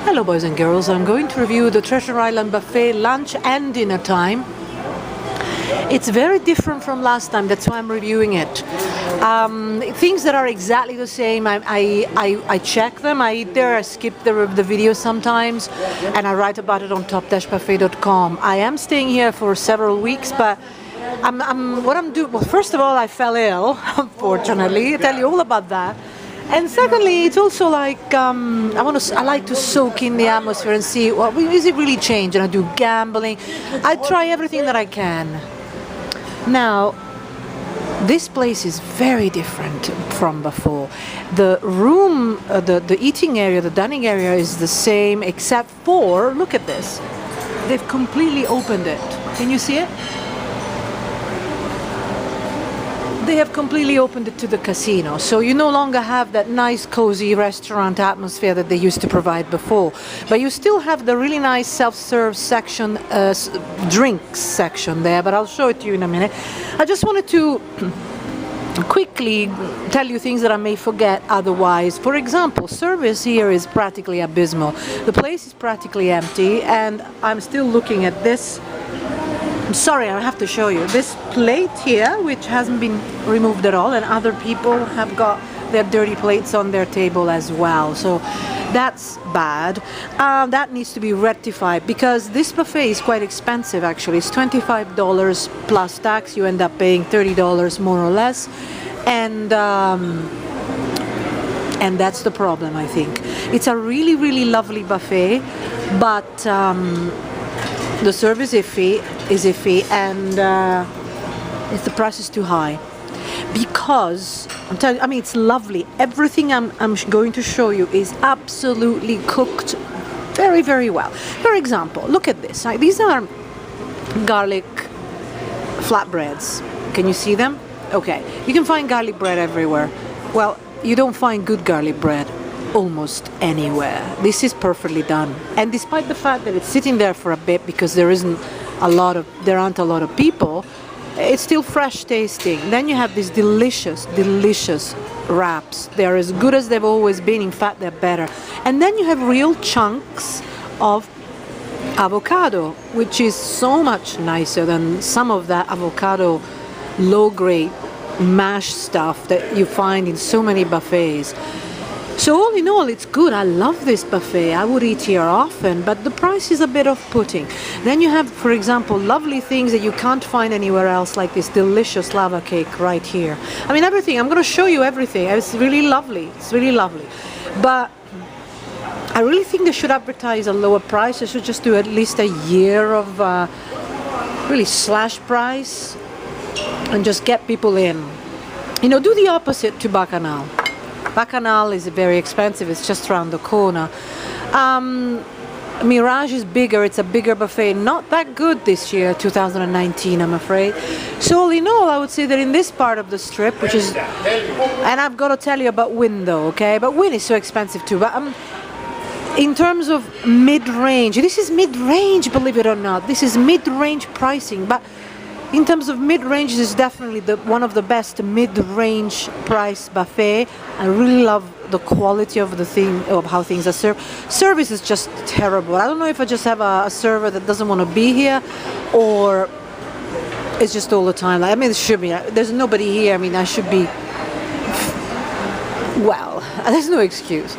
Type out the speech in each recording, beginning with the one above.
Hello boys and girls, I'm going to review the Treasure Island buffet lunch and dinner time. It's very different from last time, that's why I'm reviewing it. Things that are exactly the same, I check them, I eat there, I skip the video sometimes, and I write about it on top-buffet.com. I am staying here for several weeks, but what I'm doing, well, first of all, I fell ill, unfortunately. I'll tell you all about that. And secondly, it's also like I like to soak in the atmosphere and see, well, is it really changed? And I do gambling. I try everything that I can. Now, this place is very different from before. The room, the eating area, the dining area is the same, except for, look at this. They've completely opened it. Can you see it? They have completely opened it to the casino, so you no longer have that nice cozy restaurant atmosphere that they used to provide before, but you still have the really nice self-serve section, drinks section there, but I'll show it to you in a minute. I just wanted to quickly tell you things that I may forget otherwise. For example, service here is practically abysmal. The place is practically empty, and I'm still looking at this. I'm sorry, I have to show you this plate here, which hasn't been removed at all, and other people have got their dirty plates on their table as well, so that's bad. That needs to be rectified, because this buffet is quite expensive actually. It's $25 plus tax. You end up paying $30 more or less, and that's the problem, I think. It's a really, really lovely buffet, but the service is iffy, and the price is too high. Because I'm telling you, I mean, it's lovely. Everything I'm going to show you is absolutely cooked very, very well. For example, look at this. These are garlic flatbreads. Can you see them? Okay, you can find garlic bread everywhere. Well, you don't find good garlic bread almost anywhere. This is perfectly done, and despite the fact that it's sitting there for a bit because there aren't a lot of people, it's still fresh tasting. Then you have these delicious wraps. They're as good as they've always been. In fact, they're better. And then you have real chunks of avocado, which is so much nicer than some of that avocado low-grade mash stuff that you find in so many buffets. So all in all, it's good. I love this buffet. I would eat here often, but the price is a bit off-putting. Then you have, for example, lovely things that you can't find anywhere else, like this delicious lava cake right here. I mean, everything. I'm going to show you everything. It's really lovely. It's really lovely. But I really think they should advertise a lower price. They should just do at least a year of really slash price and just get people in. You know, do the opposite to Bacchanal. Bacchanal is very expensive, it's just around the corner. Mirage is bigger, it's a bigger buffet. Not that good this year, 2019, I'm afraid. So all in all, I would say that in this part of the strip, which is, and I've got to tell you about Wynn though, okay? But Wynn is so expensive too. But in terms of mid-range, this is mid-range, believe it or not. This is mid-range pricing, but in terms of mid-range, this is definitely one of the best mid-range price buffet. I really love the quality of how things are served. Service is just terrible. I don't know if I just have a server that doesn't want to be here, or it's just all the time. I mean, it should be. There's nobody here. I mean, I should be. Well, there's no excuse.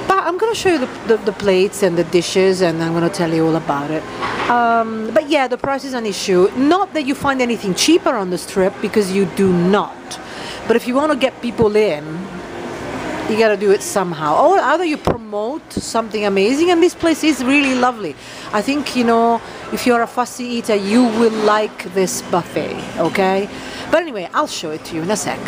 But I'm going to show you the plates and the dishes, and I'm going to tell you all about it. But yeah, the price is an issue. Not that you find anything cheaper on the strip, because you do not. But if you want to get people in, you got to do it somehow. Or either you promote something amazing, and this place is really lovely. I think, you know, if you're a fussy eater, you will like this buffet, okay? But anyway, I'll show it to you in a sec.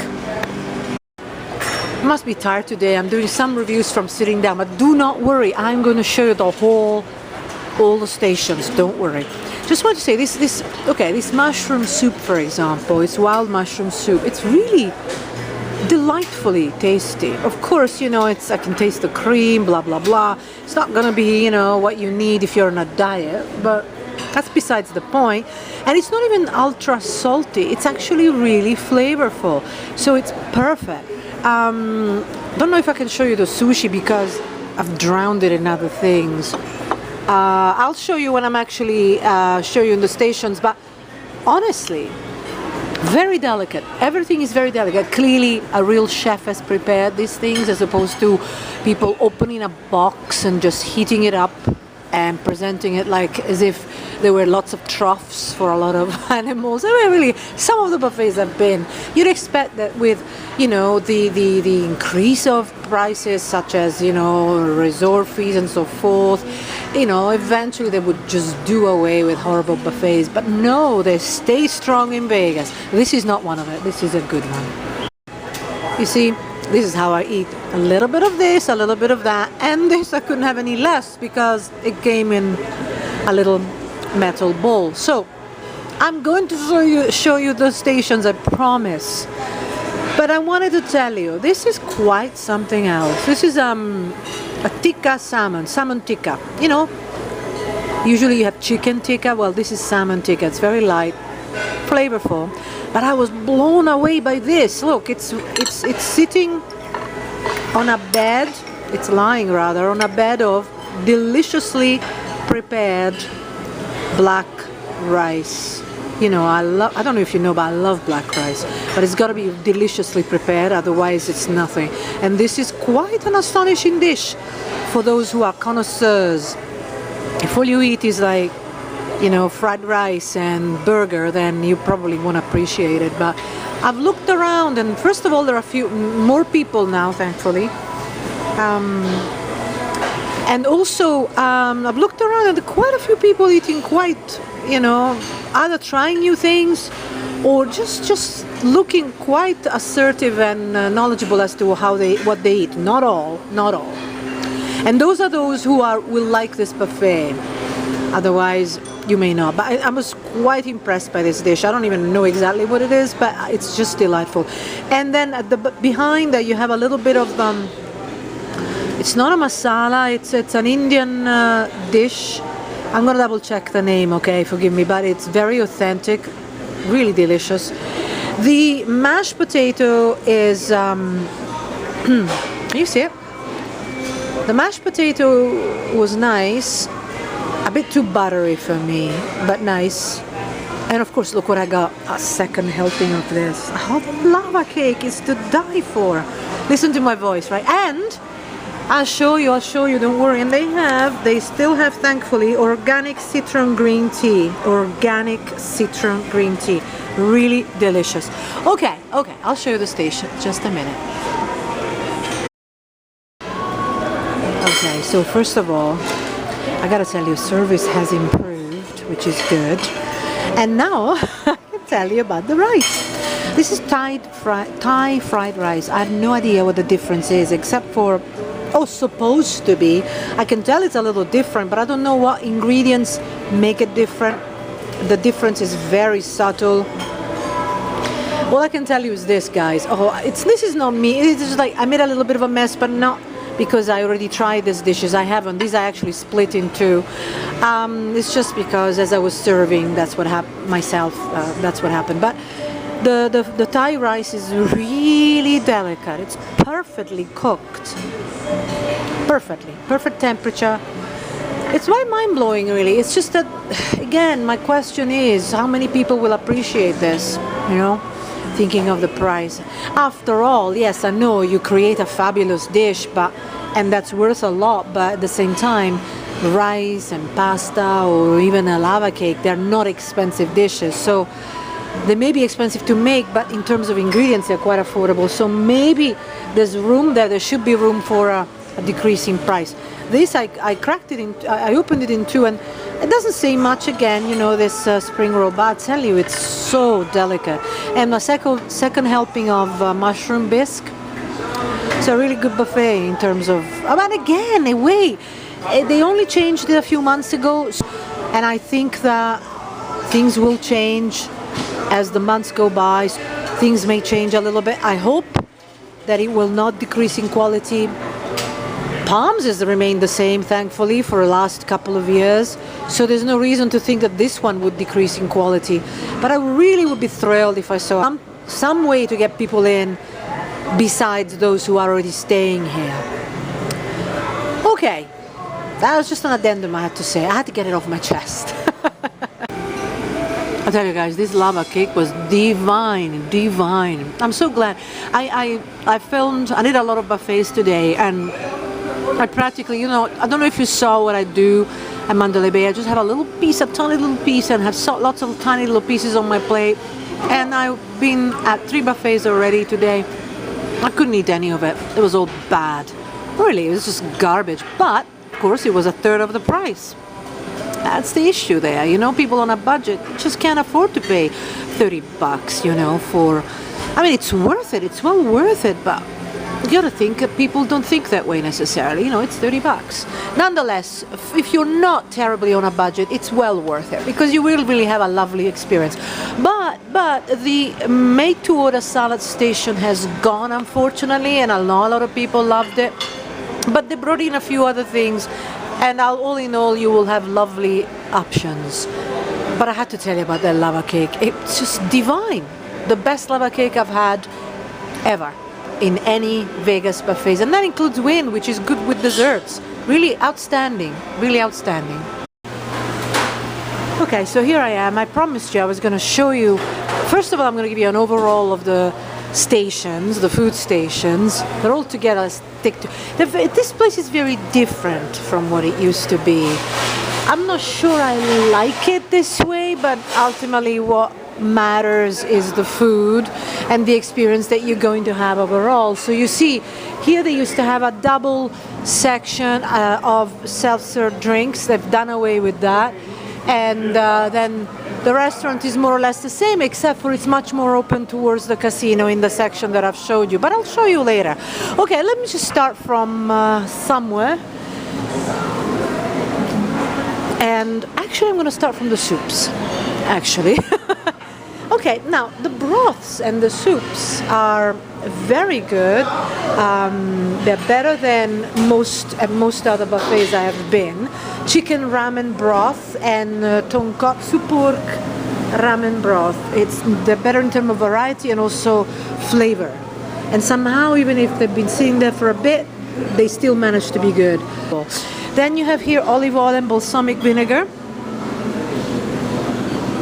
I must be tired today. I'm doing some reviews from sitting down, but do not worry. I'm going to show you all the stations. Don't worry. Just want to say this mushroom soup, for example, it's wild mushroom soup. It's really delightfully tasty. Of course, you know, I can taste the cream, blah blah blah. It's not going to be, you know, what you need if you're on a diet, but that's besides the point. And it's not even ultra salty. It's actually really flavorful. So it's perfect. Don't know if I can show you the sushi, because I've drowned it in other things. I'll show you when I'm actually show you in the stations, but honestly, very delicate. Everything is very delicate. Clearly, a real chef has prepared these things as opposed to people opening a box and just heating it up and presenting it like as if there were lots of troughs for a lot of animals. I mean, really, some of the buffets have been. You'd expect that with, you know, the increase of prices such as, you know, resort fees and so forth, you know, eventually they would just do away with horrible buffets. But no, they stay strong in Vegas. This is not one of it. This is a good one. You see, this is how I eat. A little bit of this, a little bit of that, and this I couldn't have any less because it came in a little metal bowl. So I'm going to show you the stations, I promise. But I wanted to tell you, this is quite something else. This is a tikka salmon tikka. You know, usually you have chicken tikka. Well, this is salmon tikka. It's very light, flavorful. But I was blown away by this. Look, it's sitting on a bed. It's lying rather on a bed of deliciously prepared black rice. You know, I don't know if you know, but I love black rice. But it's got to be deliciously prepared, otherwise it's nothing. And this is quite an astonishing dish for those who are connoisseurs. If all you eat is like, you know, fried rice and burger, then you probably won't appreciate it. But I've looked around, and first of all, there are a few more people now, thankfully. And also, I've looked around, and quite a few people eating quite, you know, either trying new things or just looking quite assertive and knowledgeable as to what they eat. Not all. And those are those who will like this buffet. Otherwise, you may not. But I was quite impressed by this dish. I don't even know exactly what it is, but it's just delightful. And then at behind that, you have a little bit of it's not a masala. It's an Indian dish. I'm gonna double check the name. Okay, forgive me, but it's very authentic, really delicious. The mashed potato is. You see it? The mashed potato was nice. A bit too buttery for me, but nice. And of course, look what I got, a second helping of this. Oh, the lava cake is to die for. Listen to my voice, right? And I'll show you, don't worry. And they still have, thankfully, organic citron green tea. Organic citron green tea. Really delicious. Okay, I'll show you the station, just a minute. Okay, so first of all, I gotta tell you, service has improved, which is good. And now I can tell you about the rice. This is Thai fried rice. I have no idea what the difference is, except for, supposed to be. I can tell it's a little different, but I don't know what ingredients make it different. The difference is very subtle. All I can tell you is this, guys. This is not me. It's just like I made a little bit of a mess, but not because I already tried these dishes. I haven't. These I actually split in two. It's just because as I was serving, that's what happened myself. That's what happened. But the Thai rice is really delicate. It's perfectly cooked. Perfect temperature. It's quite mind-blowing, really. It's just that, again, my question is, how many people will appreciate this? You know, thinking of the price. After all, yes, I know you create a fabulous dish, and that's worth a lot, but at the same time, rice and pasta or even a lava cake, they're not expensive dishes. So they may be expensive to make, but in terms of ingredients, they're quite affordable. So maybe there's room there. There should be room for a decrease in price. This, I cracked it in, I opened it in two, and it doesn't say much again, you know, this spring roll, but I tell you, it's so delicate. And my second helping of mushroom bisque. It's a really good buffet in terms of, but again, they only changed it a few months ago, and I think that things will change as the months go by. Things may change a little bit. I hope that it will not decrease in quality. Palms has remained the same, thankfully, for the last couple of years. So there's no reason to think that this one would decrease in quality. But I really would be thrilled if I saw some way to get people in besides those who are already staying here. Okay, that was just an addendum I had to say. I had to get it off my chest. I tell you guys, this lava cake was divine, divine. I'm so glad. I filmed, I did a lot of buffets today, and I practically, I don't know if you saw what I do at Mandalay Bay. I just have a little piece, a tiny little piece, and have lots of tiny little pieces on my plate. And I've been at 3 buffets already today. I couldn't eat any of it. It was all bad. Really, it was just garbage. But, of course, it was a third of the price. That's the issue there. People on a budget just can't afford to pay $30, for... I mean, it's worth it. It's well worth it, but you gotta think that people don't think that way necessarily. It's $30. Nonetheless, if you're not terribly on a budget, it's well worth it because you will really have a lovely experience. But the made-to-order salad station has gone, unfortunately, and I know a lot of people loved it. But they brought in a few other things, and all in all, you will have lovely options. But I had to tell you about that lava cake. It's just divine. The best lava cake I've had ever in any Vegas buffets. And that includes Wynn, which is good with desserts. Really outstanding. Really outstanding. Okay, so here I am. I promised you I was going to show you. First of all, I'm going to give you an overall of the stations, the food stations. They're all together. This place is very different from what it used to be. I'm not sure I like it this way, but ultimately what matters is the food and the experience that you're going to have overall. So you see, here they used to have a double section of self-serve drinks. They've done away with that. And then the restaurant is more or less the same, except for it's much more open towards the casino in the section that I've showed you. But I'll show you later. Okay, let me just start from somewhere. And actually, I'm going to start from the soups, actually. Okay, now the broths and the soups are very good. They're better than most other buffets I have been. Chicken ramen broth and tonkotsu pork ramen broth. They're better in terms of variety and also flavor. And somehow, even if they've been sitting there for a bit, they still manage to be good. Then you have here olive oil and balsamic vinegar.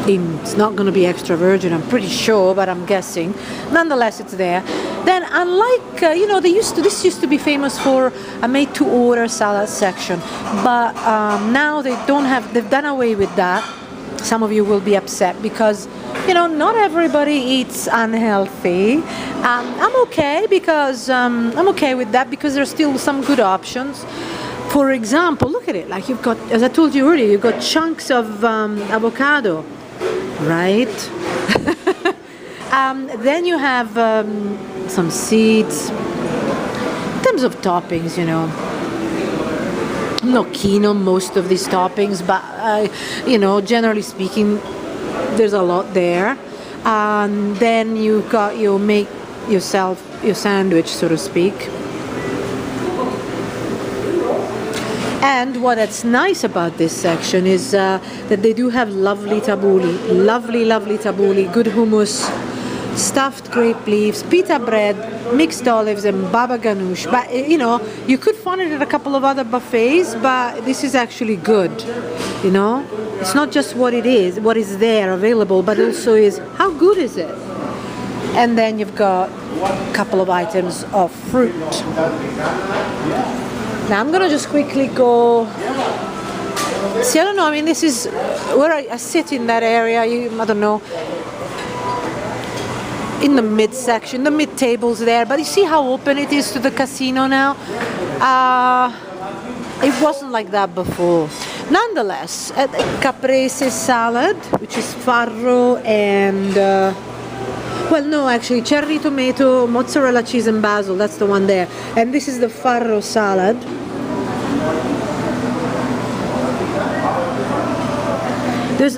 It's not going to be extra virgin, I'm pretty sure, but I'm guessing. Nonetheless, it's there. Then, unlike, this used to be famous for a made-to-order salad section, but now they've done away with that. Some of you will be upset because, not everybody eats unhealthy. I'm okay because, I'm okay with that because there's still some good options. For example, look at it, like you've got, as I told you earlier, you've got chunks of avocado. Right? Then you have some seeds. In terms of toppings, I'm not keen on most of these toppings, but generally speaking, there's a lot there. And then you make yourself your sandwich, so to speak. And what's nice about this section is that they do have lovely tabbouleh, lovely tabbouleh, good hummus, stuffed grape leaves, pita bread, mixed olives, and baba ganoush. But you could find it at a couple of other buffets, but this is actually good. It's not just what is there available, but also is how good is it. And then you've got a couple of items of fruit. Now I'm gonna just quickly go. See, I don't know. I mean, this is where I sit in that area. I don't know, in the mid section, the mid tables there. But you see how open it is to the casino now. It wasn't like that before. Nonetheless, caprese salad, which is farro and. Well, no, actually, cherry tomato, mozzarella cheese, and basil. That's the one there. And this is the farro salad.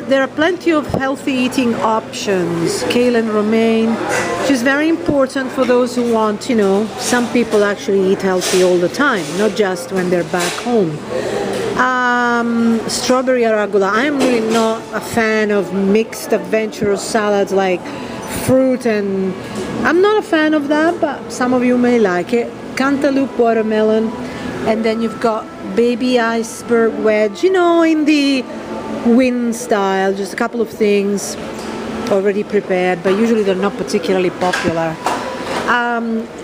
There are plenty of healthy eating options. Kale and romaine, which is very important for those who want, some people actually eat healthy all the time, not just when they're back home. Strawberry arugula. I'm really not a fan of mixed adventurous salads like fruit, and I'm not a fan of that, but some of you may like it. Cantaloupe watermelon, and then you've got baby iceberg wedge, you know, in the Win style, just a couple of things already prepared, but usually they're not particularly popular.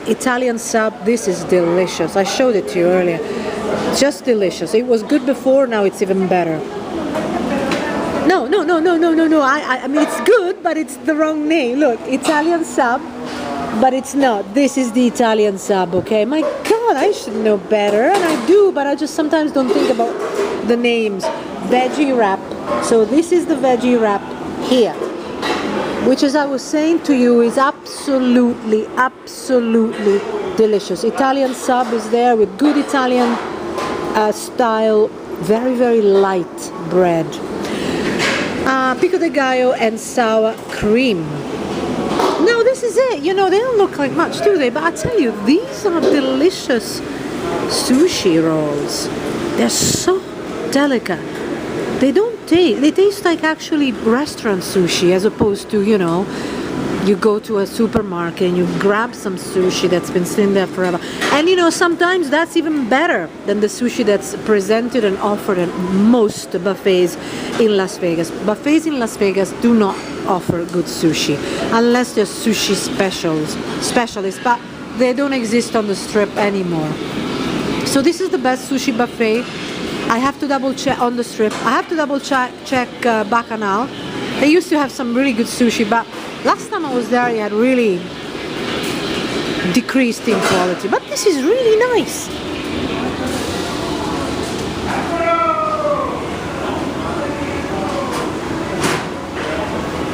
Italian sub, this is delicious. I showed it to you earlier. Just delicious. It was good before, now it's even better. No. I mean, it's good, but it's the wrong name. Look, Italian sub, but it's not. This is the Italian sub, okay? My God, I should know better, and I do, but I just sometimes don't think about the names. Veggie wrap. So this is the veggie wrap here, which, as I was saying to you, is absolutely delicious. Italian sub is there with good Italian style, very light bread. Pico de gallo and sour cream. Now this is it. You know, they don't look like much, do they? But I tell you, these are delicious sushi rolls. They're so delicate. They don't taste, they taste like actually restaurant sushi, as opposed to, you know, you go to a supermarket and you grab some sushi that's been sitting there forever. And you know, sometimes that's even better than the sushi that's presented and offered at most buffets in Las Vegas. Buffets in Las Vegas do not offer good sushi unless they're sushi specialists, but they don't exist on the strip anymore. So this is the best sushi buffet. I have to double check on the strip. I have to double check Bacchanal. They used to have some really good sushi, but last time I was there, it had really decreased in quality. But this is really nice.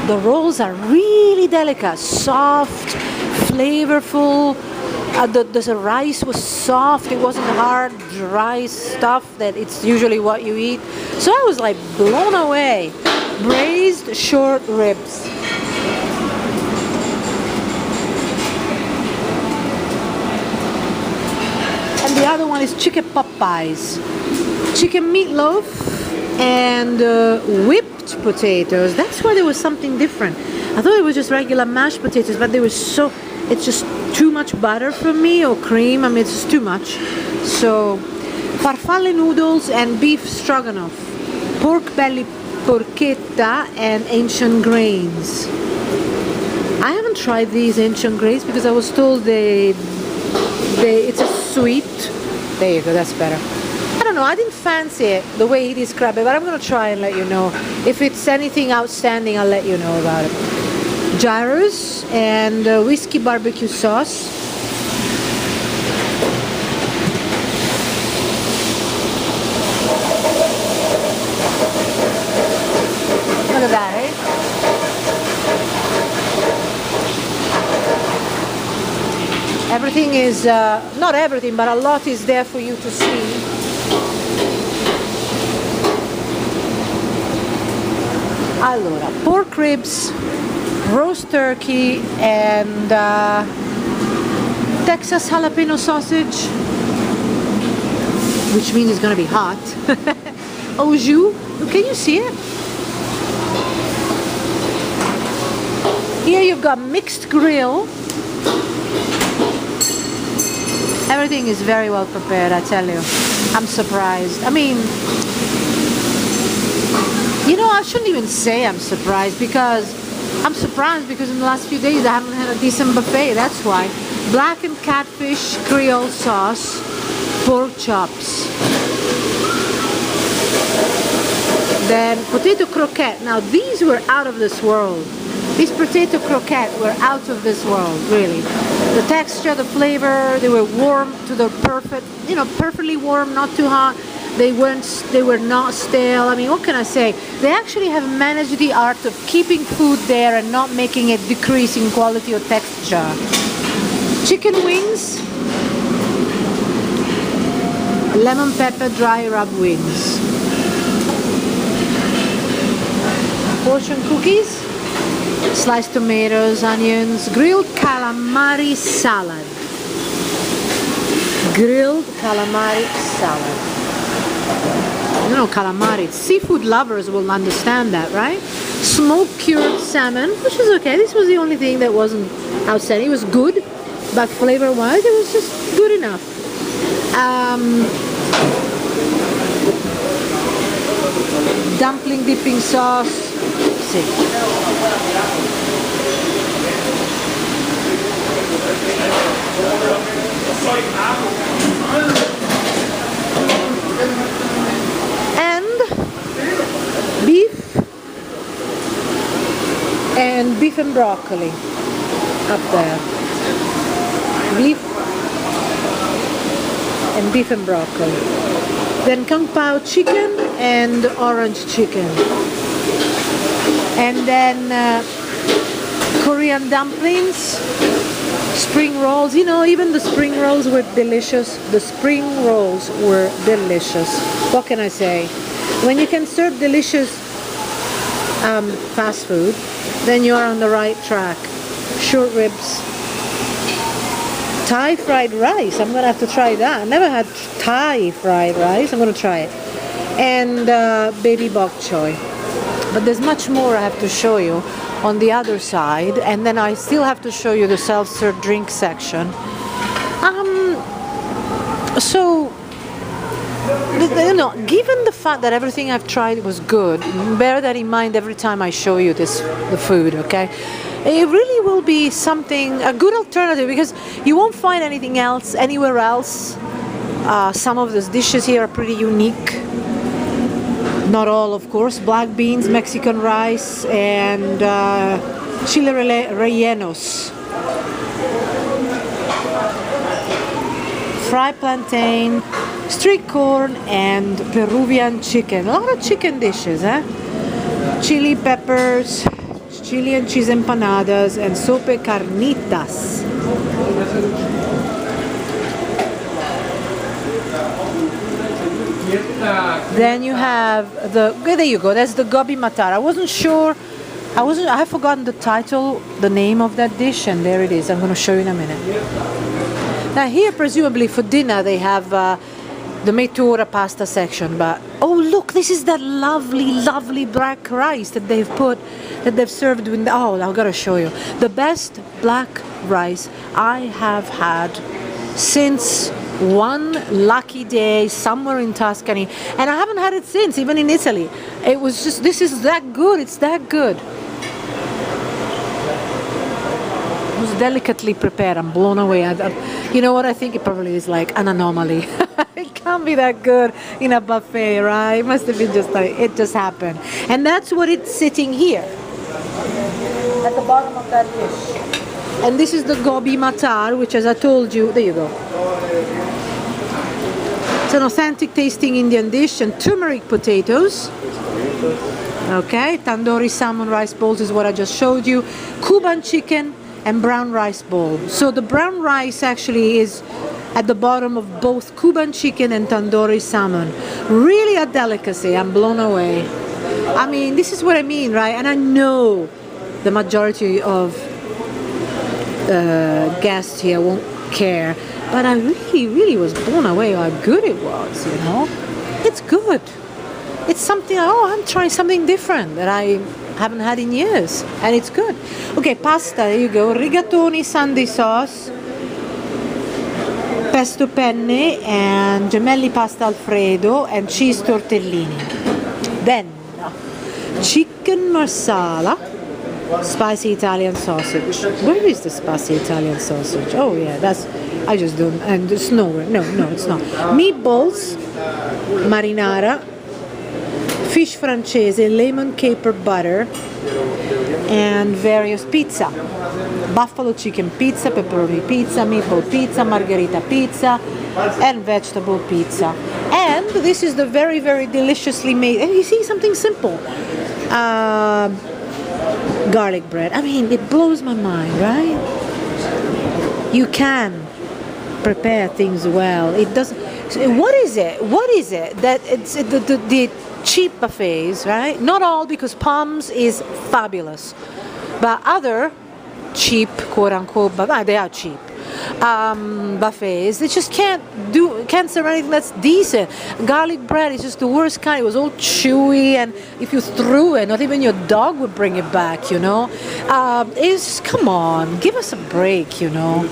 The rolls are really delicate, soft, flavorful. The rice was soft, it wasn't hard, dry stuff that it's usually what you eat. So I was like blown away. Braised short ribs. And the other one is chicken pot pies. Chicken meatloaf and whipped potatoes. That's why there was something different. I thought it was just regular mashed potatoes, but they were so, it's just too much butter for me, or cream. I mean, it's just too much. So farfalle noodles and beef stroganoff, pork belly porchetta, and ancient grains. I haven't tried these ancient grains because I was told it's a sweet. There you go, that's better. I don't know, I didn't fancy it the way he described it, but I'm gonna try and let you know. If it's anything outstanding, I'll let you know about it. Gyros and whiskey barbecue sauce. Look at that, eh? Everything is, not everything, but a lot is there for you to see. Allora, pork ribs, roast turkey, and Texas jalapeno sausage, which means it's gonna be hot. Au jus, can you see it? Here you've got mixed grill. Everything is very well prepared, I tell you. I'm surprised. I mean, you know, I shouldn't even say I'm surprised, because I'm surprised because in the last few days I haven't had a decent buffet, that's why. Blackened catfish, Creole sauce, pork chops. Then potato croquette. Now these were out of this world. These potato croquette were out of this world, really. The texture, the flavor, they were warm to the perfect, you know, perfectly warm, not too hot. They were not stale. I mean, what can I say? They actually have managed the art of keeping food there and not making it decrease in quality or texture. Chicken wings, lemon pepper dry rub wings. Portion cookies, sliced tomatoes, onions, grilled calamari salad. Grilled calamari salad. You know, calamari, seafood lovers will understand that, right? Smoked cured salmon, which is okay. This was the only thing that wasn't outstanding. It was good, but flavor-wise, it was just good enough. dumpling dipping sauce. See. And beef and broccoli up there. Beef and beef and broccoli. Then kung pao chicken and orange chicken. And then Korean dumplings, spring rolls. You know, even the spring rolls were delicious. The spring rolls were delicious. What can I say? When you can serve delicious fast food, then you're on the right track. Short ribs. Thai fried rice. I'm gonna have to try that. I never had Thai fried rice. I'm gonna try it. And baby bok choy. But there's much more I have to show you on the other side, and then I still have to show you the self-serve drink section. So, you know, given the fact that everything I've tried was good, bear that in mind every time I show you the food, okay? It really will be something, a good alternative, because you won't find anything else anywhere else. Some of those dishes here are pretty unique. Not all, of course. Black beans, Mexican rice, and chile rellenos. Fried plantain, street corn, and Peruvian chicken. A lot of chicken dishes, eh? Chili peppers, chili and cheese empanadas, and sope carnitas. Then you have there you go, that's the gobi matar. I wasn't sure, I have forgotten the title, the name of that dish, and there it is. I'm going to show you in a minute. Now here, presumably for dinner, they have the metura pasta section, but oh look, this is that lovely black rice that they've served with. Oh, I've got to show you the best black rice I have had since one lucky day somewhere in Tuscany, and I haven't had it since, even in Italy. It was just, this is that good. It's that good. It was delicately prepared. I'm blown away. You know what? I think it probably is like an anomaly. It can't be that good in a buffet, right? It must have been just like, it just happened. And that's what it's sitting here at the bottom of that dish. And this is the gobi matar, which, as I told you, there you go. It's an authentic tasting Indian dish, and turmeric potatoes. Okay, tandoori salmon rice bowls is what I just showed you. Cuban chicken and brown rice bowl. So the brown rice actually is at the bottom of both Cuban chicken and tandoori salmon. Really a delicacy. I'm blown away. I mean, this is what I mean, right? And I know the majority of guests here won't care, but I really was blown away how good it was, you know? It's good. It's something, oh, I'm trying something different that I haven't had in years, and it's good. Okay, pasta, there you go. Rigatoni Sunday sauce, pesto penne, and gemelli pasta alfredo, and cheese tortellini. Then, chicken marsala, spicy Italian sausage. Where is the spicy Italian sausage? Oh yeah, that's, I just don't, and it's nowhere. No, it's not. Meatballs, marinara, fish francese, lemon caper butter, and various pizza. Buffalo chicken pizza, pepperoni pizza, meatball pizza, margherita pizza, and vegetable pizza. And this is the very deliciously made, and you see, something simple. Garlic bread. I mean, it blows my mind, right? You can prepare things well. It doesn't. What is it? That it's the cheap buffets, right? Not all, because Palms is fabulous, but other cheap, quote unquote, but they are cheap. Buffets, they just can't serve anything that's decent. Garlic bread is just the worst kind. It was all chewy, and if you threw it, not even your dog would bring it back, you know. It's, come on, give us a break, you know.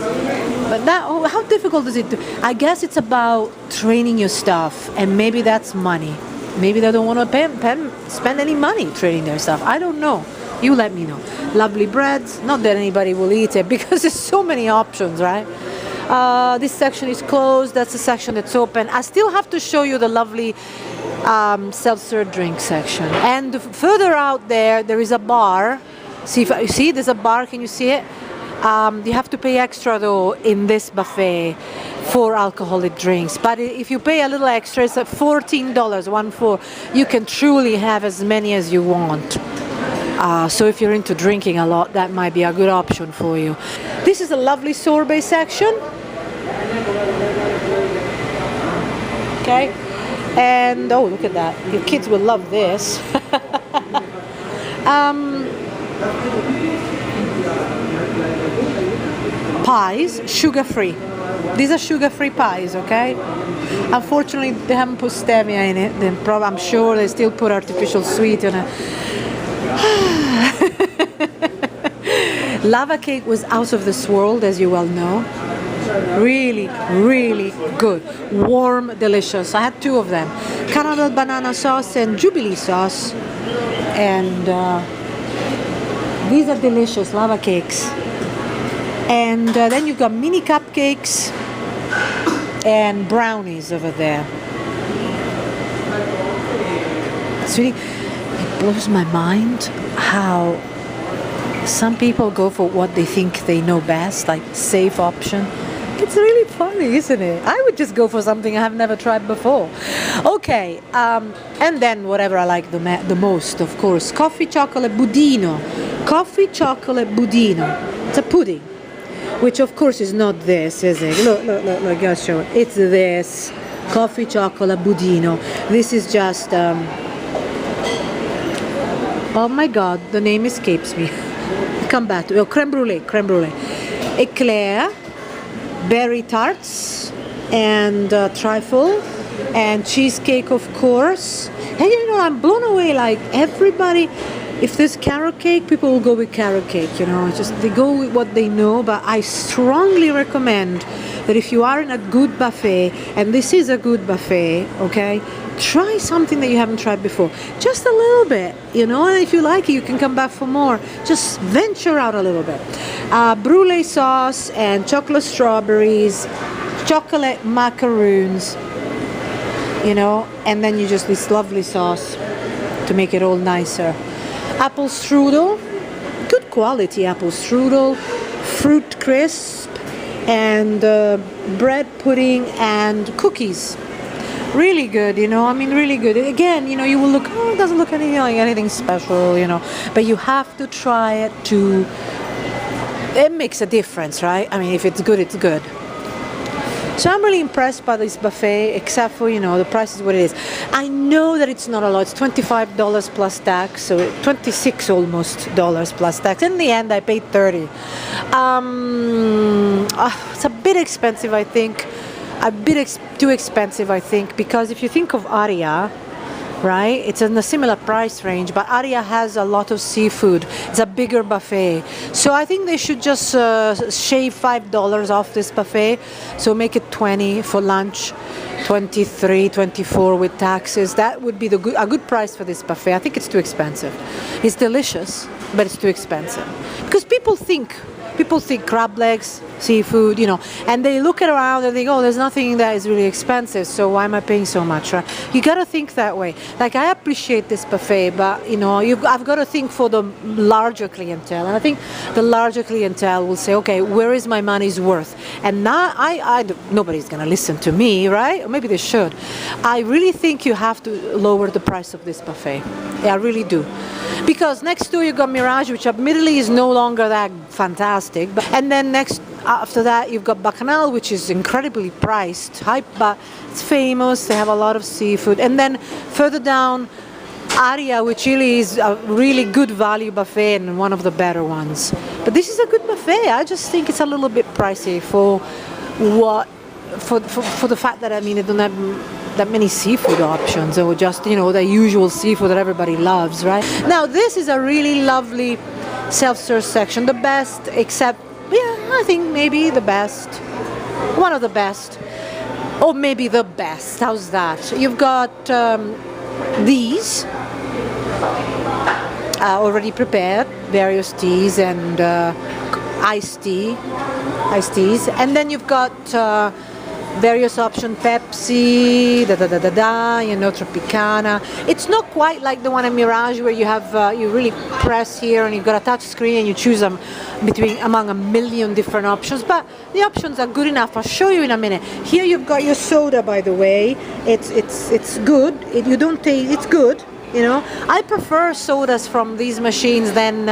But that, oh, how difficult is it? I guess it's about training your staff, and maybe that's money. maybe they don't want to spend any money trading their stuff. I don't know. You let me know. Lovely breads. Not that anybody will eat it because there's so many options, right? This section is closed. That's the section that's open. I still have to show you the lovely self-serve drink section. And further out there is a bar. See, there's a bar. Can you see it? You have to pay extra though in this buffet for alcoholic drinks. But if you pay a little extra, it's at $14, 1-4. You can truly have as many as you want. So if you're into drinking a lot, that might be a good option for you. This is a lovely sorbet section. Okay. And oh, look at that. Your kids will love this. Pies, sugar-free. These are sugar-free pies, okay? Unfortunately, they haven't put stevia in it. I'm sure they still put artificial sweetener. Lava cake was out of this world, as you well know. Really, really good. Warm, delicious. I had 2 of them. Caramel banana sauce and jubilee sauce. And these are delicious lava cakes. And then you've got mini cupcakes and brownies over there. It's really, it blows my mind how some people go for what they think they know best, like safe option. It's really funny, isn't it? I would just go for something I have never tried before. Okay, and then whatever I like the most, of course, coffee chocolate budino. Coffee chocolate budino. It's a pudding, which of course is not this, is it? Look, I'll show it. It's this coffee chocolate budino. This is just, oh my God, the name escapes me. Come back to creme brulee. Eclair, berry tarts, and trifle, and cheesecake, of course. And you know, I'm blown away. Like everybody, if there's carrot cake, people will go with carrot cake. You know, it's just they go with what they know. But I strongly recommend that if you are in a good buffet, and this is a good buffet, okay, try something that you haven't tried before. Just a little bit, you know, and if you like it, you can come back for more. Just venture out a little bit. Brulee sauce and chocolate strawberries, chocolate macaroons, you know, and then you just this lovely sauce to make it all nicer. Apple strudel, good quality apple strudel, fruit crisp, and bread pudding and cookies. Really good, you know, I mean really good. Again, you know, you will look, oh, it doesn't look anything like anything special, you know, but you have to try it to, it makes a difference, right? I mean, if it's good, it's good. So I'm really impressed by this buffet, except for, you know, the price is what it is. I know that it's not a lot. It's $25 plus tax, so $26 almost dollars plus tax. In the end, I paid $30. It's a bit expensive, I think. A bit too expensive, I think, because if you think of Aria, right, it's in a similar price range, but Aria has a lot of seafood. It's a bigger buffet. So I think they should just shave $5 off this buffet. So make it 20 for lunch, 23, 24 with taxes. That would be a good price for this buffet. I think it's too expensive. It's delicious, but it's too expensive. Because people think crab legs, seafood, you know, and they look around and they go, oh, there's nothing that is really expensive, so why am I paying so much, right? You gotta think that way. Like, I appreciate this buffet, but, you know, I've got to think for the larger clientele, and I think the larger clientele will say, okay, where is my money's worth? And now, nobody's gonna listen to me, right? Or maybe they should. I really think you have to lower the price of this buffet. Yeah, I really do. Because next door you got Mirage, which admittedly is no longer that fantastic. And then after that you've got Bacchanal, which is incredibly priced, but it's famous. They have a lot of seafood. And then further down, Aria, which really is a really good value buffet and one of the better ones. But this is a good buffet. I just think it's a little bit pricey for the fact that, I mean, it don't have that many seafood options, or just, you know, the usual seafood that everybody loves, right? Now this is a really lovely self-serve section, the best, except, yeah, I think maybe the best, one of the best, or maybe the best. How's that? You've got these already prepared, various teas and iced teas, and then you've got various options, Pepsi, Tropicana. It's not quite like the one in Mirage where you have you really press here and you've got a touch screen and you choose them among a million different options, but the options are good enough. I'll show you in a minute. Here you've got your soda, by the way. It's good. You don't taste. It's good. You know, I prefer sodas from these machines than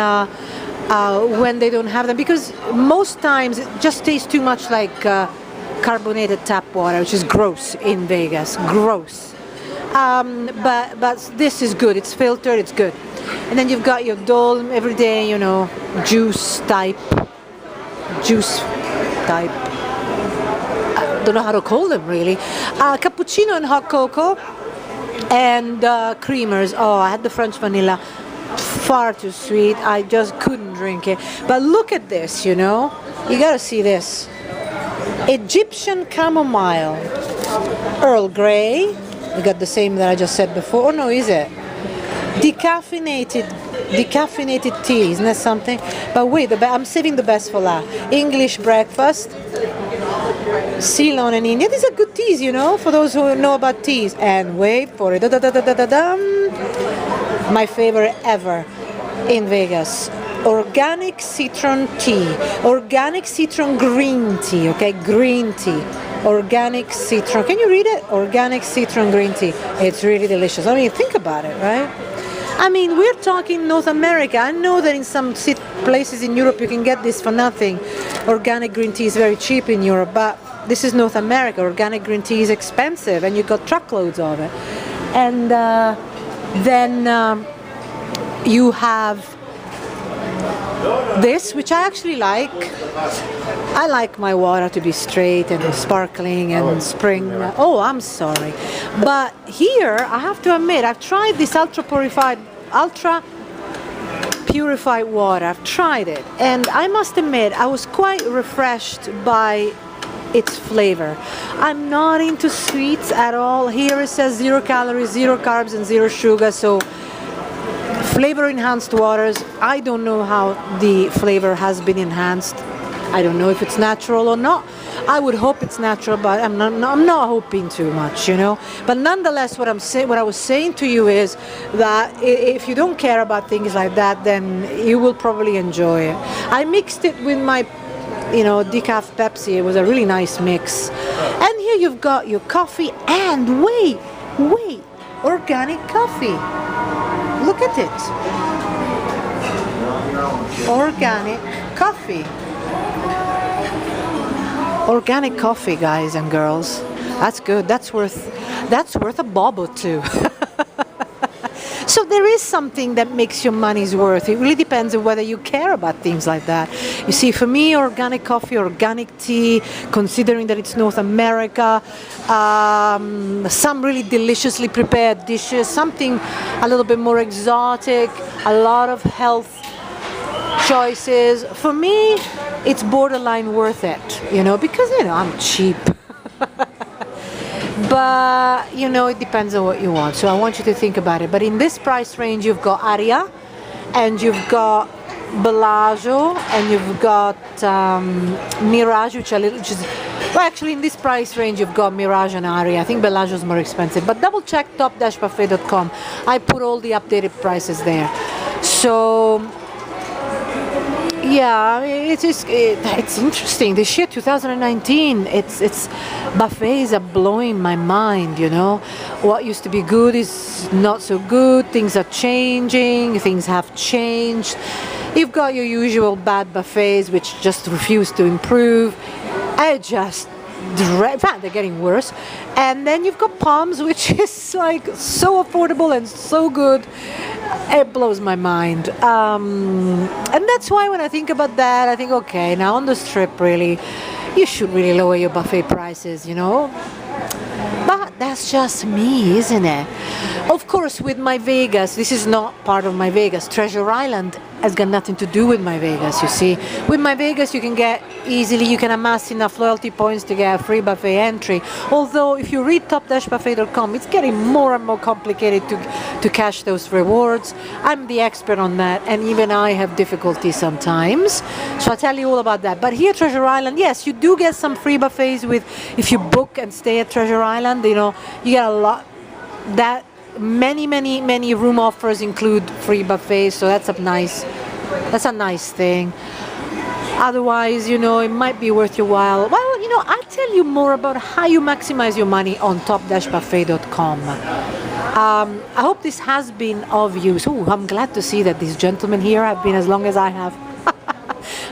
when they don't have them, because most times it just tastes too much like carbonated tap water, which is gross in Vegas. Gross. But this is good. It's filtered. It's good. And then you've got your Dole everyday, you know, juice type. I don't know how to call them really. Cappuccino and hot cocoa. And creamers. Oh, I had the French vanilla, far too sweet. I just couldn't drink it. But look at this, you know, you gotta see this. Egyptian chamomile, Earl Grey. We got the same that I just said before. Oh no, is it? Decaffeinated tea, isn't that something? But wait, I'm saving the best for last. English breakfast. Ceylon and India. These are good teas, you know, for those who know about teas. And wait for it. My favorite ever in Vegas. Organic citron tea. Organic citron green tea. Okay, green tea. Organic citron. Can you read it? Organic citron green tea. It's really delicious. I mean, think about it, right? I mean, we're talking North America. I know that in some places in Europe you can get this for nothing. Organic green tea is very cheap in Europe, but this is North America. Organic green tea is expensive, and you've got truckloads of it. And then you have this, which I actually like. I like my water to be straight and sparkling and spring. Oh, I'm sorry. But here, I have to admit, I've tried this ultra purified water. I've tried it. And I must admit, I was quite refreshed by its flavor. I'm not into sweets at all. Here it says 0 calories, 0 carbs, and 0 sugar. So flavor enhanced waters. I don't know how the flavor has been enhanced. I don't know if it's natural or not. I would hope it's natural, but I'm not hoping too much, you know. But nonetheless, what I was saying to you is that if you don't care about things like that, then you will probably enjoy it. I mixed it with my, you know, decaf Pepsi. It was a really nice mix. And here you've got your coffee, and wait, organic coffee. Look at it. Organic coffee. Organic coffee, guys and girls. That's good. That's worth a bob or two. So there is something that makes your money's worth. It really depends on whether you care about things like that. You see, for me, organic coffee, organic tea, considering that it's North America, some really deliciously prepared dishes, something a little bit more exotic, a lot of health choices. For me, it's borderline worth it, you know, because, you know, I'm cheap. But, you know, it depends on what you want. So I want you to think about it. But in this price range, you've got Aria, and you've got Bellagio, and you've got Mirage, which is, well, actually in this price range, you've got Mirage and Aria. I think Bellagio is more expensive. But double check top-buffet.com. I put all the updated prices there. So yeah, it's interesting. This year, 2019, it's buffets are blowing my mind, you know. What used to be good is not so good. Things are changing. Things have changed. You've got your usual bad buffets, which just refuse to improve. In fact, they're getting worse. And then you've got Palms, which is like so affordable and so good. It blows my mind. And that's why when I think about that, I think, okay, now on the Strip, really, you should really lower your buffet prices, you know. But that's just me, isn't it? Of course, with my Vegas, this is not part of my Vegas. Treasure Island has got nothing to do with my Vegas, you see. With my Vegas, you can amass enough loyalty points to get a free buffet entry. Although, if you read top-buffet.com, it's getting more and more complicated to cash those rewards. I'm the expert on that, and even I have difficulty sometimes. So I'll tell you all about that. But here, Treasure Island, yes, you do get some free buffets if you book and stay at Treasure Island. You know, you get a lot. Many room offers include free buffets, so that's a nice thing. Otherwise, you know, it might be worth your while. Well, you know, I'll tell you more about how you maximize your money on top-buffet.com. I hope this has been of use. Oh, I'm glad to see that these gentlemen here have been as long as I have.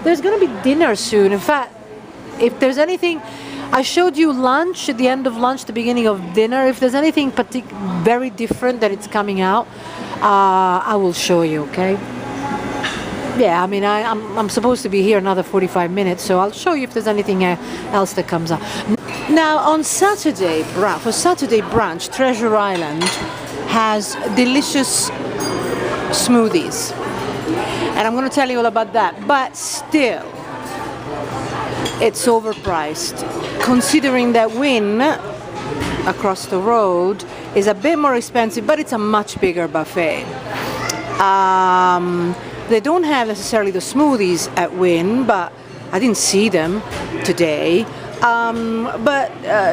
There's going to be dinner soon. In fact, if there's anything, I showed you lunch at the end of lunch, the beginning of dinner. If there's anything very different that it's coming out, I will show you, okay? Yeah, I mean, I'm supposed to be here another 45 minutes, so I'll show you if there's anything else that comes up. Now, on Saturday, for Saturday brunch, Treasure Island has delicious smoothies. And I'm going to tell you all about that. But still, it's overpriced, considering that Wynn across the road is a bit more expensive, but it's a much bigger buffet. They don't have necessarily the smoothies at Wynn, but I didn't see them today. But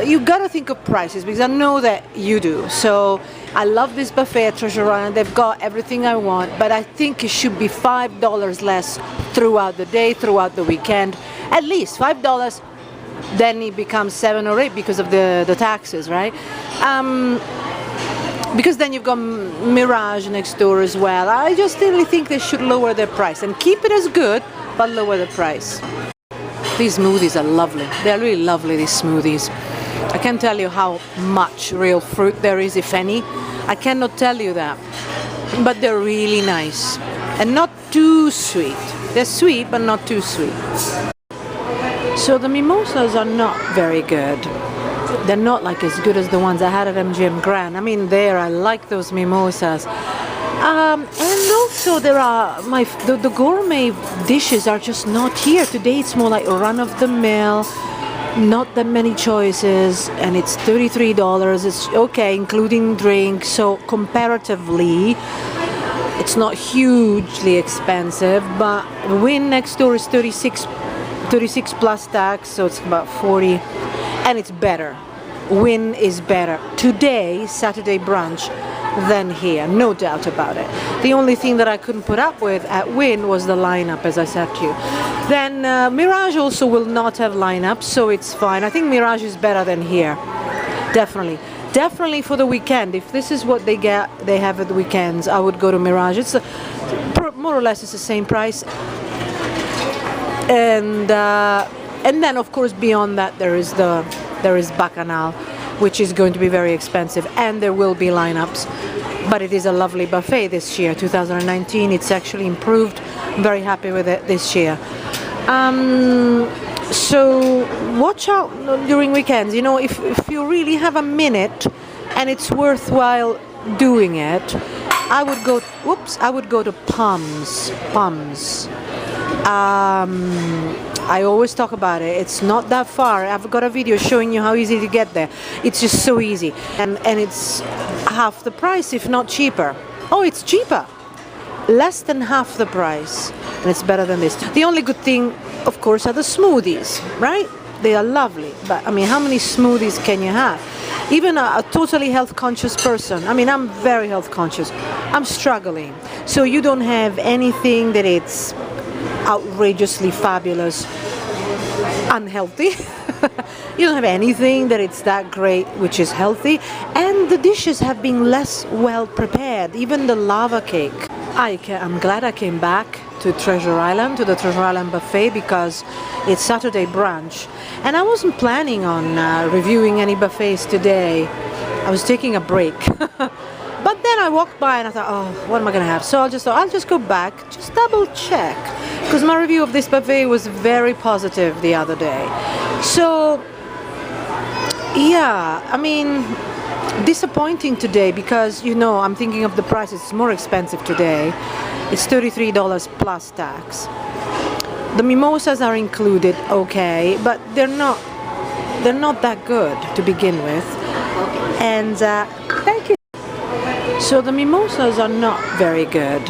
you gotta think of prices, because I know that you do. So I love this buffet at Treasure Island. They've got everything I want, but I think it should be $5 less throughout the day, throughout the weekend. At least $5. Then it becomes 7 or 8 because of the taxes, right? Because then you've got Mirage next door as well. I just really think they should lower their price and keep it as good, but lower the price. These smoothies are lovely. They're really lovely, these smoothies. I can't tell you how much real fruit there is, if any. I cannot tell you that. But they're really nice. And not too sweet. They're sweet, but not too sweet. So the mimosas are not very good. They're not like as good as the ones I had at MGM Grand. I mean, I like those mimosas. And also there are the gourmet dishes are just not here. Today it's more like run-of-the-mill, not that many choices, and it's $33. It's okay, including drinks. So comparatively, it's not hugely expensive, but Wynn next door is 36 plus tax, so it's about 40, and it's better. Wynn is better today, Saturday brunch, than here, no doubt about it. The only thing that I couldn't put up with at Wynn was the lineup, as I said to you. Then Mirage also will not have lineup, so it's fine. I think Mirage is better than here, definitely for the weekend. If this is what they have at the weekends, I would go to Mirage. It's more or less it's the same price. And then of course beyond that there is Bacchanal, which is going to be very expensive, and there will be lineups. But it is a lovely buffet this year, 2019. It's actually improved. I'm very happy with it this year. So watch out during weekends. You know, if you really have a minute and it's worthwhile doing it, I would go to Palms. I always talk about it. It's not that far. I've got a video showing you how easy to get there. It's just so easy, and it's half the price, if not cheaper. Oh, it's cheaper, less than half the price, and it's better than this. The only good thing, of course, are the smoothies, right? They are lovely, but I mean, how many smoothies can you have? Even a totally health-conscious person. I mean, I'm very health-conscious. I'm struggling. So you don't have anything that it's outrageously fabulous unhealthy. You don't have anything that it's that great which is healthy, and the dishes have been less well prepared. Even the lava cake. I'm glad I came back to Treasure Island, to the Treasure Island buffet, because it's Saturday brunch, and I wasn't planning on reviewing any buffets today. I was taking a break. But then I walked by and I thought, oh, what am I going to have? So I'll just go back, just double check, because my review of this buffet was very positive the other day. So, yeah, I mean, disappointing today because, you know, I'm thinking of the price. It's more expensive today. It's $33 plus tax. The mimosas are included, okay, but they're not that good to begin with. And thank you. So the mimosas are not very good.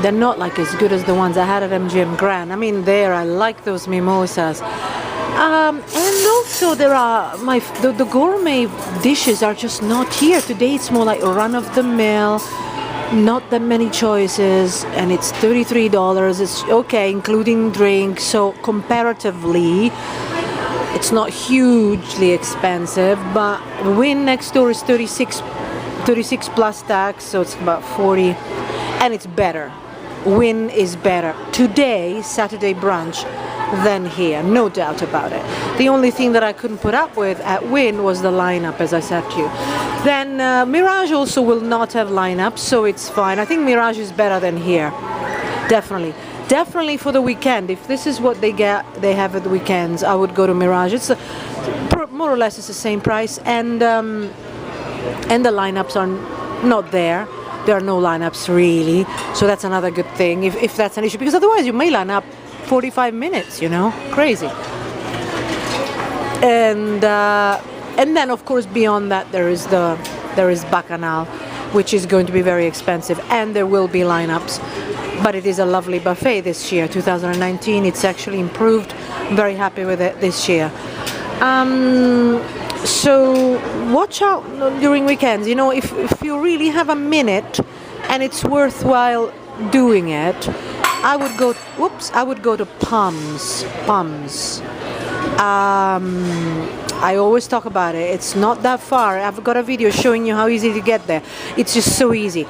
They're not like as good as the ones I had at MGM Grand. I mean, I like those mimosas. And also there are the gourmet dishes are just not here. Today it's more like run of the mill, not that many choices, and it's $33. It's okay, including drinks, so comparatively it's not hugely expensive, but Wynn next door is 36 plus tax, so it's about 40, and it's better. Wynn is better today, Saturday brunch, than here, no doubt about it. The only thing that I couldn't put up with at Wynn was the lineup, as I said to you. Then Mirage also will not have lineups, so it's fine. I think Mirage is better than here, definitely for the weekend. If this is what they have at the weekends, I would go to Mirage. It's more or less it's the same price, and the lineups are not there. There are no lineups really, so that's another good thing if that's an issue, because otherwise you may line up 45 minutes, you know, crazy. And then of course beyond that there is Bacchanal, which is going to be very expensive, and there will be lineups. But it is a lovely buffet this year, 2019. It's actually improved. I'm very happy with it this year. So watch out during weekends. You know, if you really have a minute and it's worthwhile doing it, I would go to Palms. I always talk about it. It's not that far. I've got a video showing you how easy to get there. It's just so easy.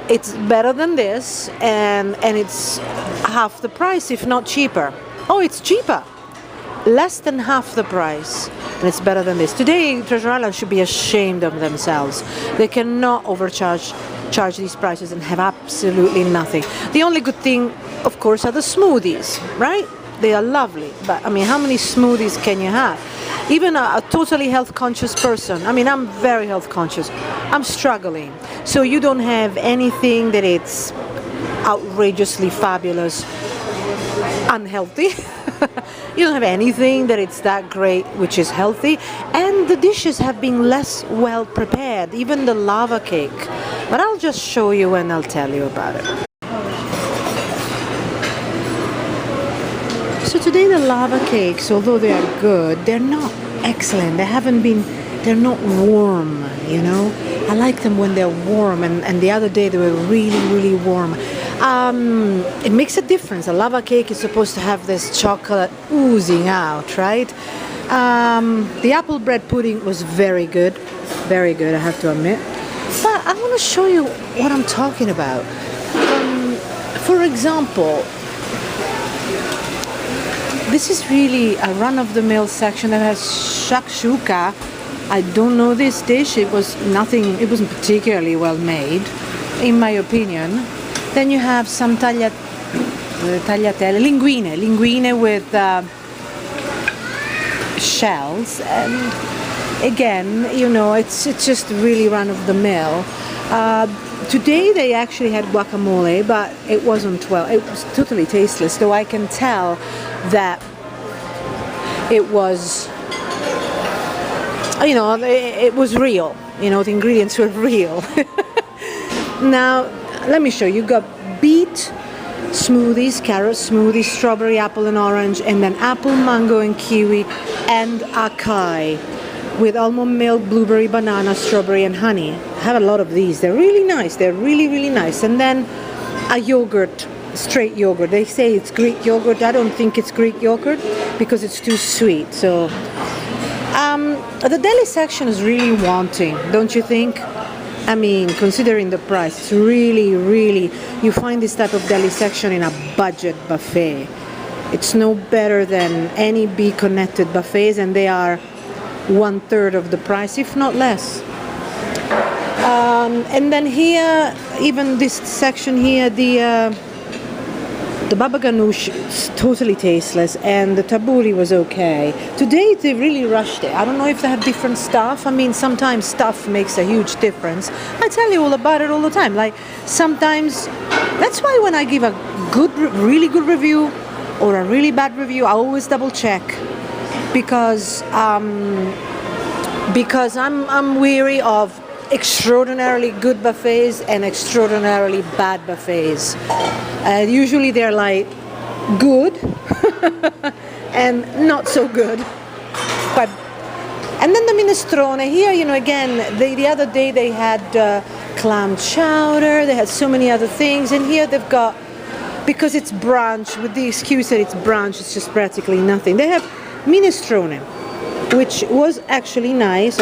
It's better than this, and it's half the price, if not cheaper. Oh, it's cheaper. Less than half the price, and it's better than this. Today, Treasure Island should be ashamed of themselves. They cannot charge these prices and have absolutely nothing. The only good thing, of course, are the smoothies, right? They are lovely, but I mean, how many smoothies can you have? Even a totally health-conscious person, I mean, I'm very health-conscious, I'm struggling. So you don't have anything that it's outrageously fabulous, unhealthy. You don't have anything that it's that great, which is healthy, and the dishes have been less well prepared, even the lava cake. But I'll just show you and I'll tell you about it. So today the lava cakes, although they are good, they're not excellent. They're not warm, you know. I like them when they're warm, and the other day they were really, really warm. It makes a difference. A lava cake is supposed to have this chocolate oozing out, right? The apple bread pudding was very good, I have to admit. But I want to show you what I'm talking about. For example, this is really a run-of-the-mill section that has shakshuka. I don't know this dish. It wasn't particularly well made, in my opinion. Then you have some tagliatelle, linguine with shells, and again, you know, it's just really run-of-the-mill. Today they actually had guacamole, but it wasn't it was totally tasteless, though I can tell that it was, you know, it was real, you know, the ingredients were real. Now, let me show you. Got beet smoothies, carrot smoothies, strawberry, apple and orange, and then apple, mango and kiwi, and acai with almond milk, blueberry, banana, strawberry and honey. I have a lot of these. They're really nice. They're really, really nice. And then a yogurt, straight yogurt. They say it's Greek yogurt. I don't think it's Greek yogurt because it's too sweet. So the deli section is really wanting, don't you think? I mean, considering the price, it's really, really, you find this type of deli section in a budget buffet. It's no better than any bee-connected buffets, and they are 1/3 of the price, if not less. And then here, even this section here, the The baba ganoush is totally tasteless, and the tabbouleh was okay. Today they really rushed it. I don't know if they have different stuff. I mean, sometimes stuff makes a huge difference. I tell you all about it all the time. Like sometimes, that's why when I give a really good review or a really bad review, I always double check because I'm weary of extraordinarily good buffets and extraordinarily bad buffets. Usually they're like good and not so good. And then the minestrone here, again, the other day they had clam chowder, they had so many other things, and here they've got, because it's brunch, with the excuse that it's brunch, it's just practically nothing. They have minestrone, which was actually nice,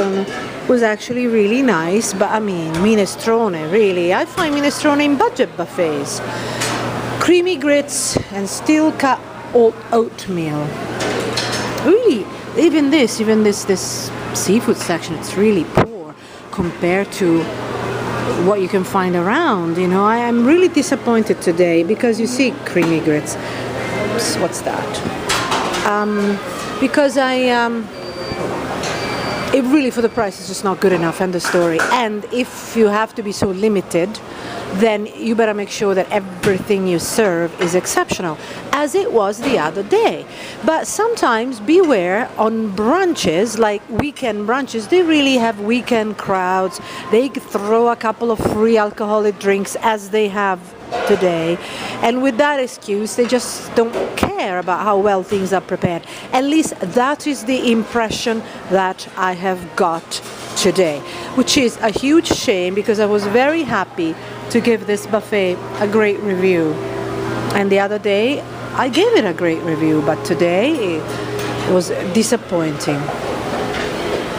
was actually really nice, but I mean, minestrone, really. I find minestrone in budget buffets. Creamy grits and steel cut oatmeal. Really, even this seafood section, it's really poor compared to what you can find around. I am really disappointed today because you see creamy grits. Oops, what's that? Because it really, for the price, is just not good enough, end of story. And if you have to be so limited, then you better make sure that everything you serve is exceptional, as it was the other day. But sometimes beware on brunches, like weekend brunches, they really have weekend crowds. They throw a couple of free alcoholic drinks as they have today, and with that excuse they just don't care about how well things are prepared. At least that is the impression that I have got today, which is a huge shame because I was very happy to give this buffet a great review, and the other day I gave it a great review, but today it was disappointing.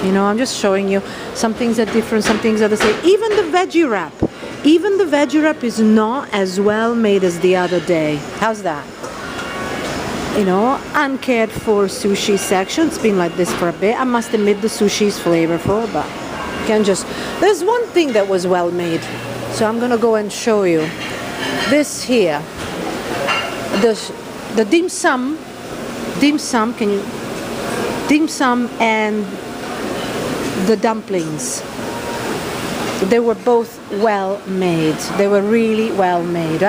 I'm just showing you some things are different, some things are the same. Even the veggie wrap is not as well made as the other day. How's that? Uncared for sushi section. It's been like this for a bit. I must admit the sushi is flavorful, but there's one thing that was well made. So I'm gonna go and show you. This here. The dim sum and the dumplings. They were both well made. They were really well made.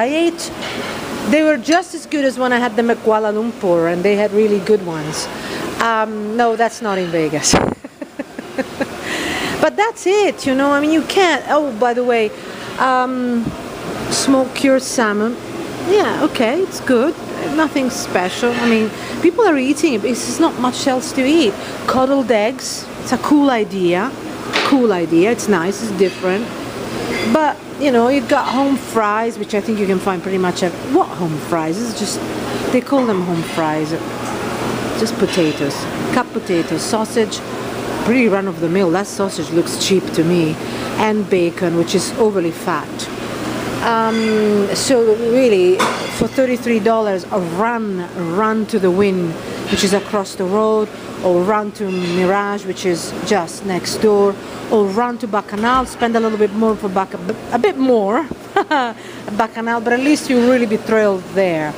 They were just as good as when I had them at Kuala Lumpur, and they had really good ones. No, that's not in Vegas. But that's it, you can't. Oh, by the way, smoked cured salmon. Yeah, okay, it's good. Nothing special. I mean, people are eating it, but there's not much else to eat. Coddled eggs. It's a cool idea. It's nice, it's different, but you've got home fries, which I think you can find pretty much at what home fries. It's just, they call them home fries, just potatoes, cut potatoes, sausage, pretty run of the mill. That sausage looks cheap to me, and bacon, which is overly fat. So really, for $33, a run to the Wynn, which is across the road, or run to Mirage, which is just next door, or run to Bacchanal, spend a little bit more for a bit more Bacchanal, but at least you'll really be thrilled there.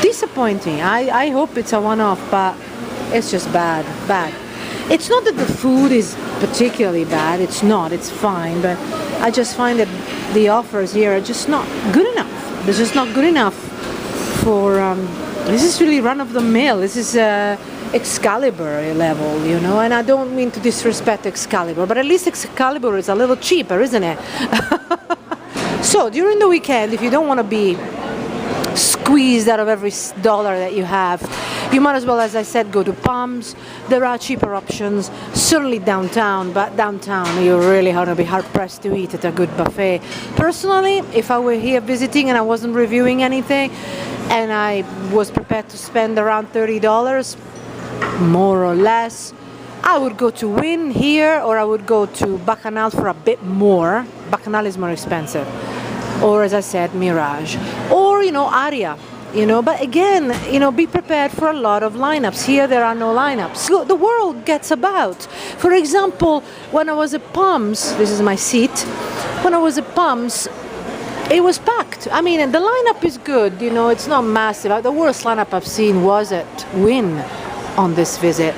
Disappointing. I hope it's a one-off, but it's just bad. It's not that the food is particularly bad, it's not, it's fine, but I just find that the offers here are just not good enough. They're just not good enough for, this is really run-of-the-mill. This is Excalibur level, and I don't mean to disrespect Excalibur, but at least Excalibur is a little cheaper, isn't it? So during the weekend, if you don't want to be squeezed out of every dollar that you have, you might as well, as I said, go to Palms. There are cheaper options, certainly downtown, but downtown you're really going to be hard-pressed to eat at a good buffet. Personally, if I were here visiting and I wasn't reviewing anything, and I was prepared to spend around $30, more or less, I would go to Wynn here, or I would go to Bacchanal for a bit more. Bacchanal is more expensive. Or, as I said, Mirage. Or, Aria. But again, be prepared for a lot of lineups. Here there are no lineups. So the world gets about. For example, when I was at Palms, this is my seat. When I was at Palms, It was packed. I mean, the lineup is good, you know, it's not massive. The worst lineup I've seen was at Wynn on this visit.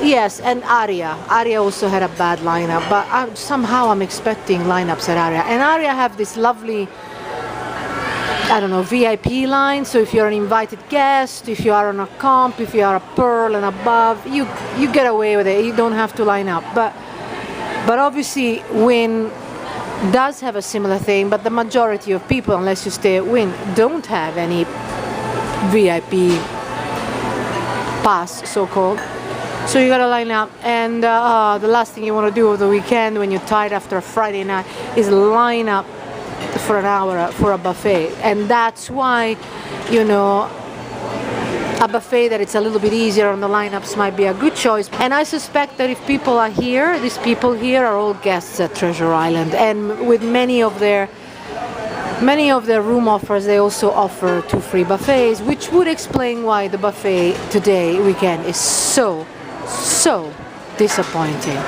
Yes, and Aria. Aria also had a bad lineup, but somehow I'm expecting lineups at Aria. And Aria have this lovely, I don't know, VIP line. So if you're an invited guest, if you are on a comp, if you are a Pearl and above, you get away with it. You don't have to line up. But obviously, Wynn does have a similar thing, but the majority of people, unless you stay at Wynn, don't have any VIP pass, so-called. So you gotta line up, and the last thing you want to do over the weekend when you're tired after a Friday night is line up for an hour for a buffet. And that's why, you know, a buffet that it's a little bit easier on the lineups might be a good choice. And I suspect that if people are here, these people here are all guests at Treasure Island, and with many of their room offers, they also offer 2 free buffets, which would explain why the buffet today weekend is so disappointing.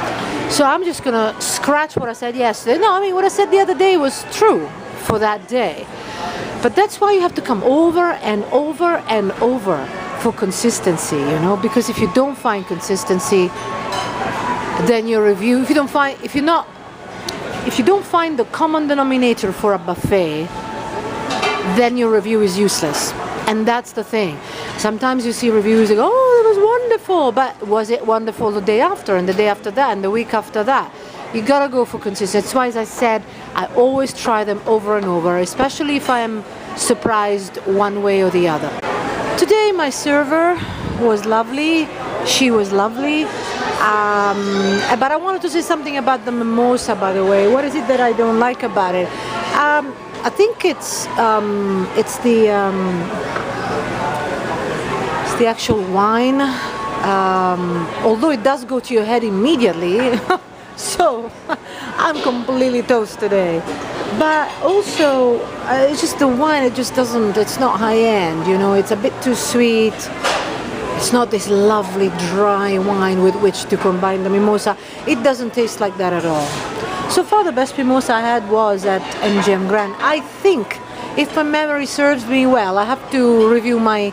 So I'm just gonna scratch what I said yesterday. No, I mean, what I said the other day was true for that day. But that's why you have to come over and over and over for consistency, you know, because if you don't find consistency, then your review, if you don't find the common denominator for a buffet, then your review is useless. And that's the thing. Sometimes you see reviews that go, oh, it was wonderful, but was it wonderful the day after, and the day after that, and the week after that? You gotta go for consistency. That's why, as I said, I always try them over and over, especially if I am surprised one way or the other. Today my server was lovely, she was lovely, but I wanted to say something about the mimosa, by the way. What is it that I don't like about it? I think it's the actual wine, although it does go to your head immediately. So I'm completely toast today. But also, it's just the wine, it just doesn't, it's not high end, you know, it's a bit too sweet. It's not this lovely dry wine with which to combine the mimosa. It doesn't taste like that at all. So far the best mimosa I had was at MGM Grand. I think, if my memory serves me well, I have to review my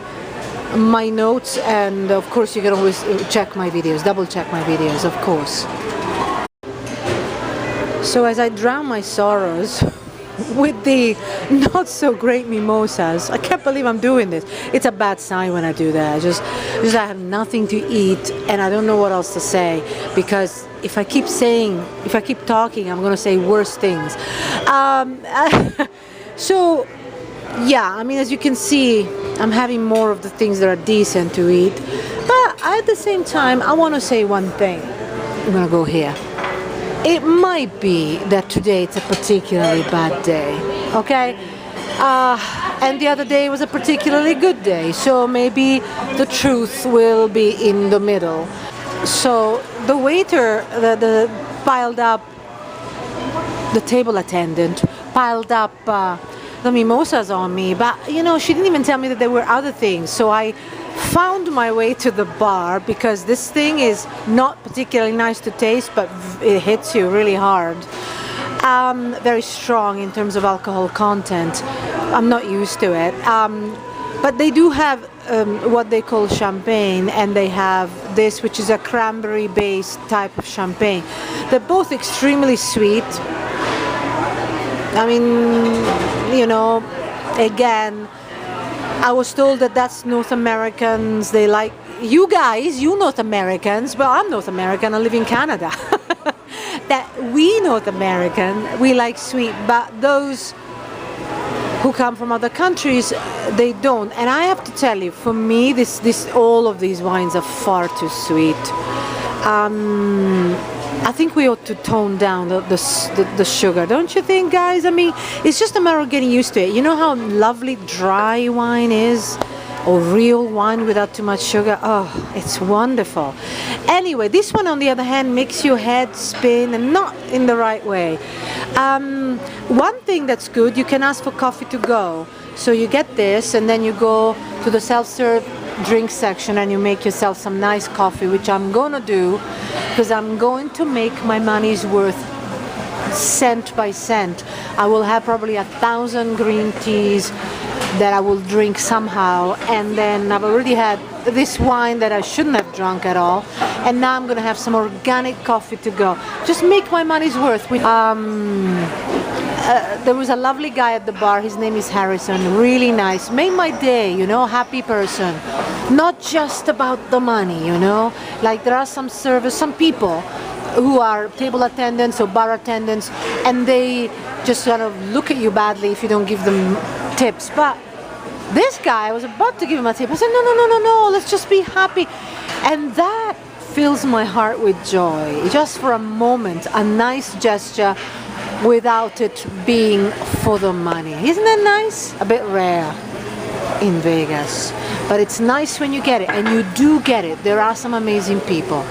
notes, and of course you can always check my videos, double check my videos, of course. So as I drown my sorrows with the not so great mimosas, I can't believe I'm doing this. It's a bad sign when I do that. I just I have nothing to eat and I don't know what else to say, because if I keep talking, I'm gonna say worse things. So yeah, I mean, as you can see, I'm having more of the things that are decent to eat, but at the same time I want to say one thing. I'm gonna go here. It might be that today it's a particularly bad day, okay? And the other day was a particularly good day, so maybe the truth will be in the middle. So the waiter, the table attendant piled up the mimosas on me, but you know, she didn't even tell me that there were other things. So I found my way to the bar, because this thing is not particularly nice to taste, but it hits you really hard. Very strong in terms of alcohol content. I'm not used to it. But they do have what they call champagne, and they have this, which is a cranberry-based type of champagne. They're both extremely sweet. I mean, you know, again, I was told that that's North Americans, they like, you guys, you North Americans, well, I'm North American, I live in Canada. That we North American, we like sweet, but those who come from other countries, they don't. And I have to tell you, for me, all of these wines are far too sweet. I think we ought to tone down the sugar, don't you think, guys? I mean, it's just a matter of getting used to it. You know how lovely dry wine is? Or real wine without too much sugar? Oh, it's wonderful. Anyway, this one, on the other hand, makes your head spin, and not in the right way. One thing that's good, you can ask for coffee to go. So you get this, and then you go to the self-serve drink section and you make yourself some nice coffee, which I'm gonna do, because I'm going to make my money's worth cent by cent. I will have probably 1,000 green teas that I will drink somehow, and then I've already had this wine that I shouldn't have drunk at all, and now I'm gonna have some organic coffee to go. Just make my money's worth. There was a lovely guy at the bar, his name is Harrison, really nice, made my day, you know, happy person. Not just about the money, you know, like there are some people who are table attendants or bar attendants, and they just sort of look at you badly if you don't give them tips. But this guy, I was about to give him a tip. I said, no, let's just be happy. And that fills my heart with joy. Just for a moment, a nice gesture without it being for the money. Isn't that nice? A bit rare in Vegas. But it's nice when you get it, and you do get it. There are some amazing people.